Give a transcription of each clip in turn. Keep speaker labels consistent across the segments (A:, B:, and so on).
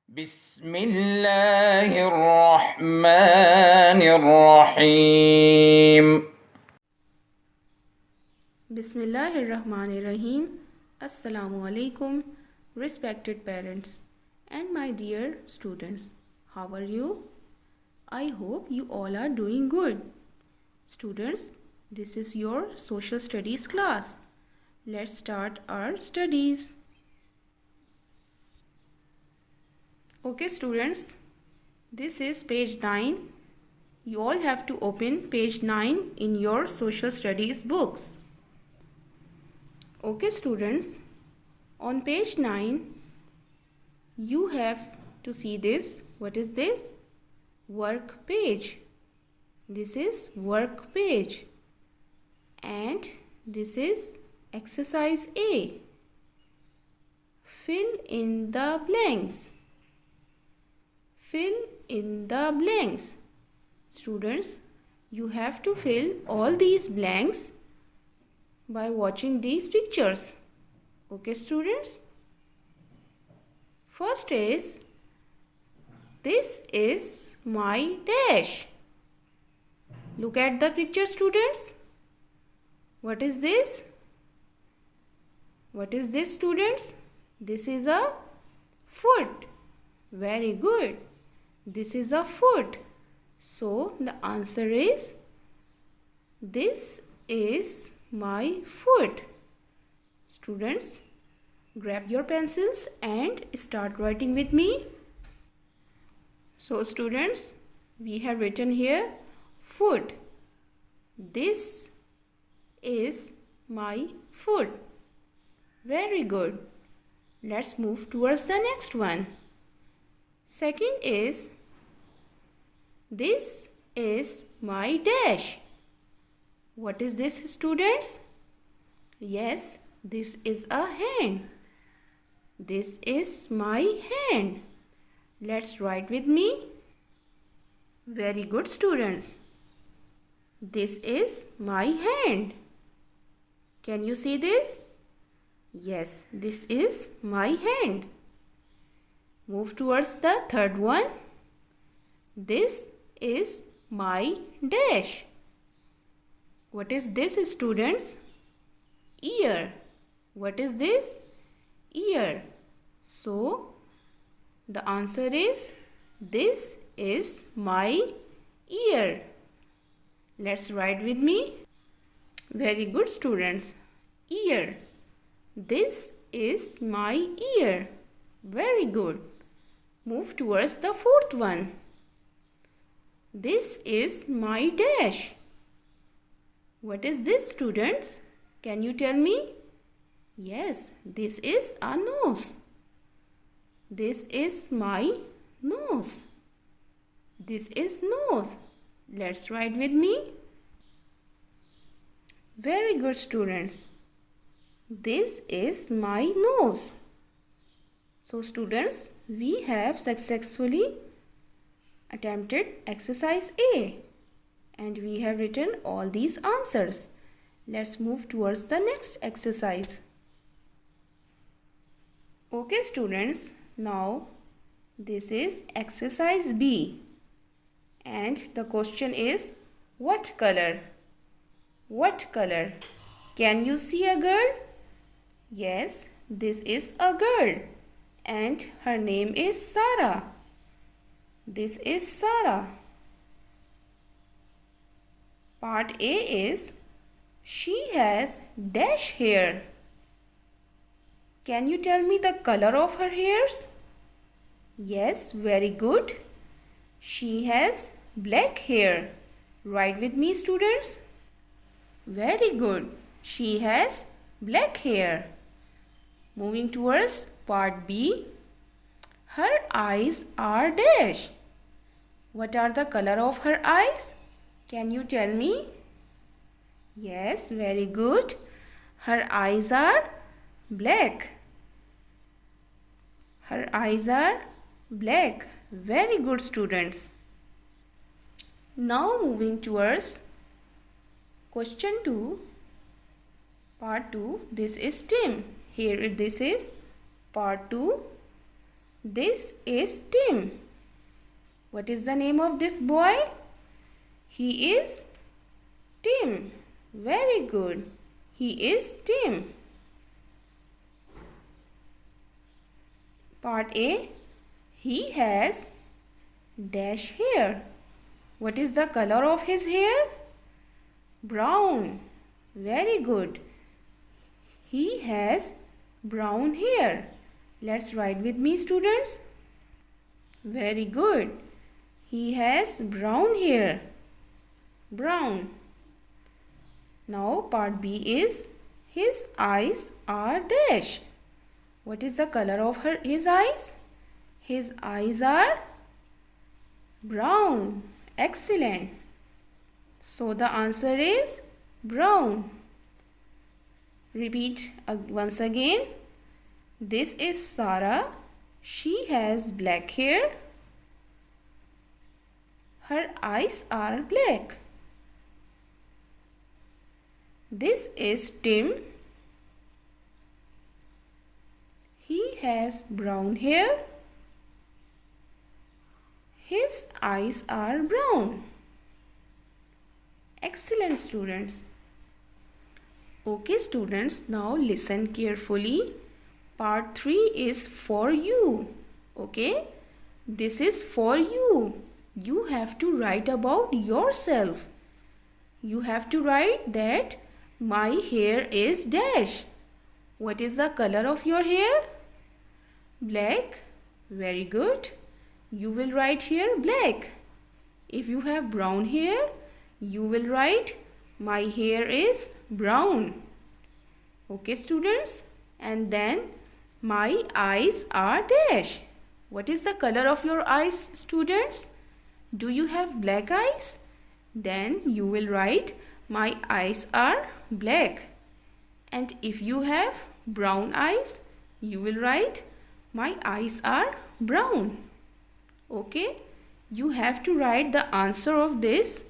A: بسم الله الرحمن الرحيم.
B: Bismillahirrahmanirrahim. Assalamu alaikum, respected parents and my dear students. How are you? I hope you all are doing good. Students, this is your social studies class. Let's start our studies. Okay, students, this is page 9. You all have to open page 9 in your social studies books. Okay, students, on page 9, you have to see this. What is this? Work page. This is work page. And this is exercise A. Fill in the blanks. Fill in the blanks. Students, you have to fill all these blanks by watching these pictures. Okay, students? First is, this is my dash. Look at the picture, students. What is this? What is this, students? This is a foot. Very good. This is a foot. So the answer is, this is my foot. Students, grab your pencils and start writing with me. So students, we have written here foot. This is my foot. Very good. Let's move towards the next one. Second is, this is my dash. What is this, students? Yes, this is a hand. This is my hand. Let's write with me. Very good, students. This is my hand. Can you see this? Yes, this is my hand. Move towards the third one. This is my dash. What is this, students? Ear. What is this? Ear. So, the answer is, this is my ear. Let's write with me. Very good, students. Ear. This is my ear. Very good. Move towards the fourth one. This is my dash. What is this, students? Can you tell me? Yes, this is a nose. This is my nose. This is nose. Let's write with me. Very good, students. This is my nose. So students, we have successfully attempted exercise A and we have written all these answers. Let's move towards the next exercise. Okay, students, now this is exercise B and the question is, what color? What color? Can you see a girl? Yes, this is a girl and her name is Sarah. This is Sarah. Part A is, she has dash hair. Can you tell me the color of her hairs? Yes, very good. She has black hair. Write with me, students. Very good. She has black hair. Moving towards part B. Her eyes are dash. What are the color of her eyes? Can you tell me? Yes, very good. Her eyes are black. Her eyes are black. Very good, students. Now moving towards question 2, part 2. This is Tim. Here this is part 2. This is Tim. What is the name of this boy? He is Tim. Very good. He is Tim. Part A. He has dash hair. What is the color of his hair? Brown. Very good. He has brown hair. Let's write with me, students. Very good. He has brown hair. Brown. Now part B is his eyes are dash. What is the color of his eyes? His eyes are brown. Excellent. So the answer is brown. Repeat once again. This is Sarah. She has black hair. Her eyes are black. This is Tim. He has brown hair. His eyes are brown. Excellent, students. Okay, students, now listen carefully. Part 3 is for you. Okay? This is for you. You have to write about yourself. You have to write that my hair is dash. What is the color of your hair? Black. Very good. You will write here black. If you have brown hair, you will write my hair is brown. Okay, students? And then my eyes are dash. What is the color of your eyes, students? Do you have black eyes? Then you will write my eyes are black. And if you have brown eyes, you will write my eyes are brown. Okay? You have to write the answer of this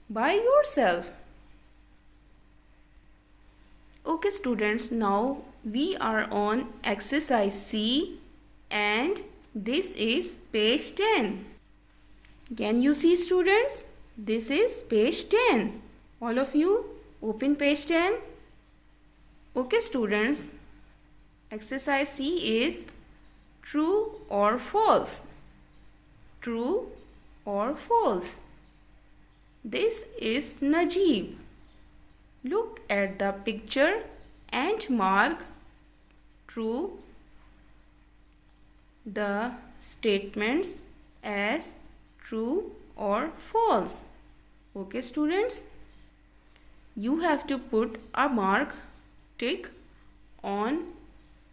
B: by yourself. Okay, students, now we are on exercise C and this is page 10. Can you see, students? This is page 10. All of you open page 10. Okay, students, exercise C is true or false. True or false. This is Najib. Look at the picture and mark true the statements as true or false. Okay, students? You have to put a mark, tick on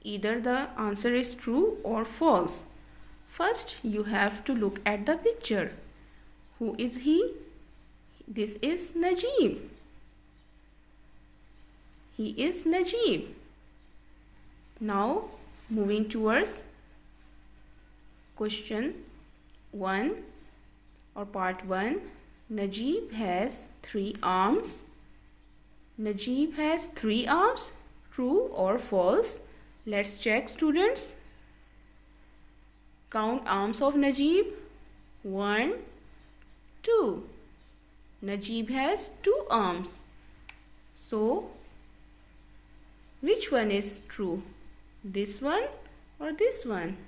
B: either the answer is true or false. First, you have to look at the picture. Who is he? This is Najib. He is Najib. Now, moving towards question 1 or part 1. Najib has 3 arms. Najib has 3 arms. True or false? Let's check, students. Count arms of Najib. 1, 2. Najib has 2 arms. So, which one is true? This one or this one?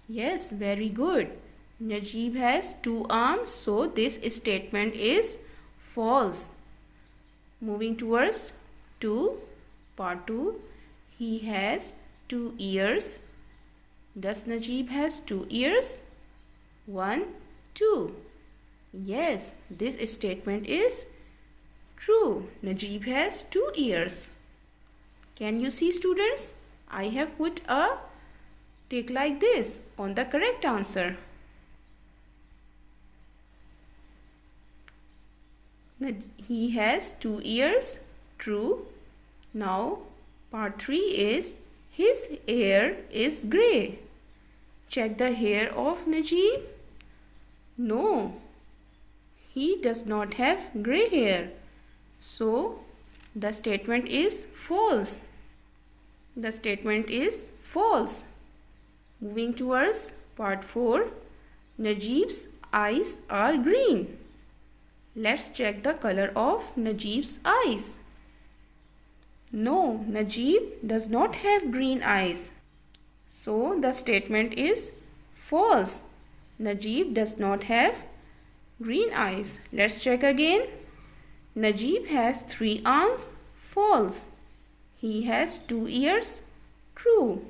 B: Yes, very good. Najib has 2 arms, so this statement is false. Moving towards 2, part 2. He has 2 ears. Does Najib has 2 ears? 1, 2. Yes, this statement is true. Najib has 2 ears. Can you see, students? I have put a tick like this on the correct answer. He has 2 ears. True. Now, part 3 is his hair is grey. Check the hair of Najib. No, he does not have grey hair. So, the statement is false. The statement is false. Moving towards part 4. Najib's eyes are green. Let's check the color of Najib's eyes. No, Najib does not have green eyes. So the statement is false. Najib does not have green eyes. Let's check again. Najib has 3 arms. False. He has 2 ears. True.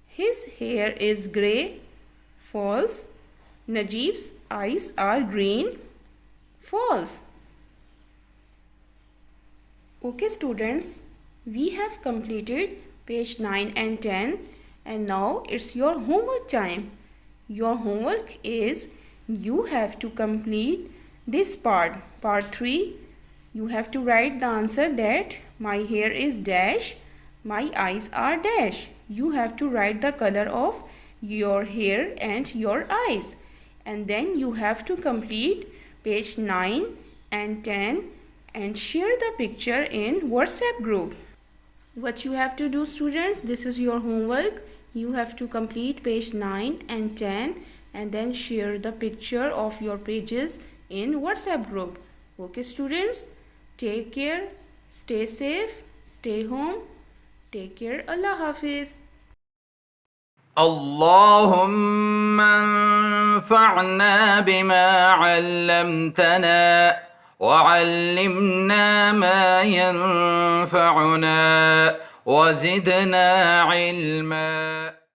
B: His hair is grey. False. Najib's eyes are green. False. Okay students, we have completed page 9 and 10 and now it's your homework time. Your homework is you have to complete this part 3. You have to write the answer that my hair is dash, my eyes are dash. You have to write the color of your hair and your eyes. And then you have to complete page 9 and 10 and share the picture in WhatsApp group. What you have to do students, this is your homework. You have to complete page 9 and 10 and then share the picture of your pages in WhatsApp group. Okay students, take care, stay safe, stay home, take care, Allah Hafiz.
A: اللهم انفعنا بما علمتنا وعلمنا ما ينفعنا وزدنا علما.